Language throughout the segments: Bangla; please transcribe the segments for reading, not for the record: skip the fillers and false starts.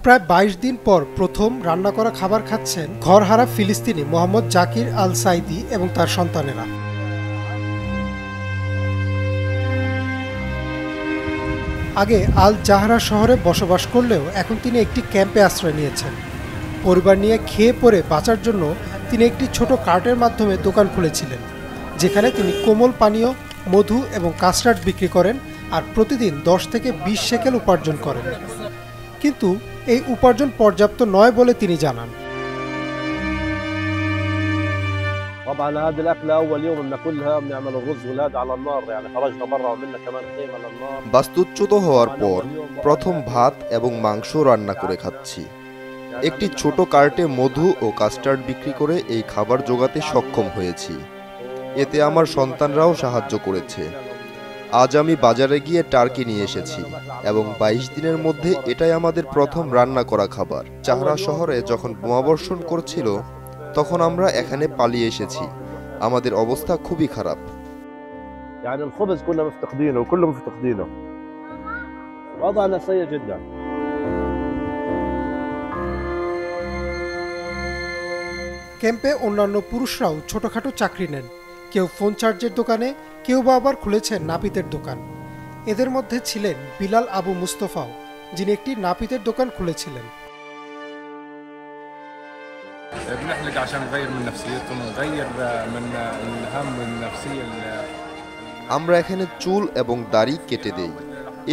প্রায় ২২ দিন পর প্রথম রান্না করা খাবার খাচ্ছেন ঘরহারা ফিলিস্তিনি মোহাম্মদ জাকির আল সাইদি এবং তার সন্তানেরা। আগে আল জাহরা শহরে বসবাস করলেও এখন তিনি একটি ক্যাম্পে আশ্রয় নিয়েছেন। পরিবার নিয়ে খেয়ে পরে বাঁচার জন্য তিনি একটি ছোট কার্টের মাধ্যমে দোকান খুলেছিলেন, যেখানে তিনি কোমল পানীয়, মধু এবং কাস্টার্ড বিক্রি করেন আর প্রতিদিন ১০ থেকে ২০ শেকেল উপার্জন করেন। কিন্তু এই উপার্জন পর্যাপ্ত নয় বলে তিনি জানান। বাস্তুচ্যুত হওয়ার পর প্রথম ভাত এবং মাংস রান্না করে খাচ্ছি। একটি ছোট কার্টে মধু ও কাস্টার্ড বিক্রি করে এই খাবার জোগাতে সক্ষম হয়েছি। এতে আমার সন্তানরাও সাহায্য করেছে। আজ আমি বাজারে গিয়ে টার্কি নিয়ে এসেছি এবং ২২ দিনের মধ্যে এটাই আমাদের প্রথম রান্না করা খাবার। জাহরা শহরে যখন বোমাবর্ষণ করছিল তখন আমরা এখানে পালিয়ে এসেছি। আমাদের অবস্থা খুবই খারাপ। ক্যাম্পে অন্যান্য পুরুষরাও ছোটখাটো চাকরি নেন। কেউ ফোন চার্জের দোকানে, কেউ বা আবার খুলেছেন নাপিতের দোকান। এদের মধ্যে ছিলেন বিলাল আবু মুস্তফাও, যিনি একটি নাপিতের দোকান খুলেছিলেন। আমরা এখানে চুল এবং দাড়ি কেটে দেই।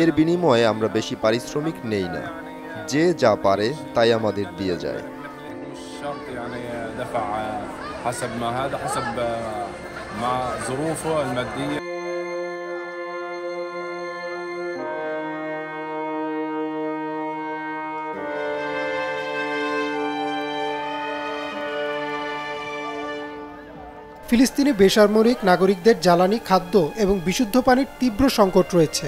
এর বিনিময়ে আমরা বেশি পারিশ্রমিক নেই না। যে যা পারে তাই আমাদের দিয়ে যায়। ফিলিস্তিনি বেসামরিক নাগরিকদের জ্বালানি, খাদ্য এবং বিশুদ্ধ পানির তীব্র সংকট রয়েছে।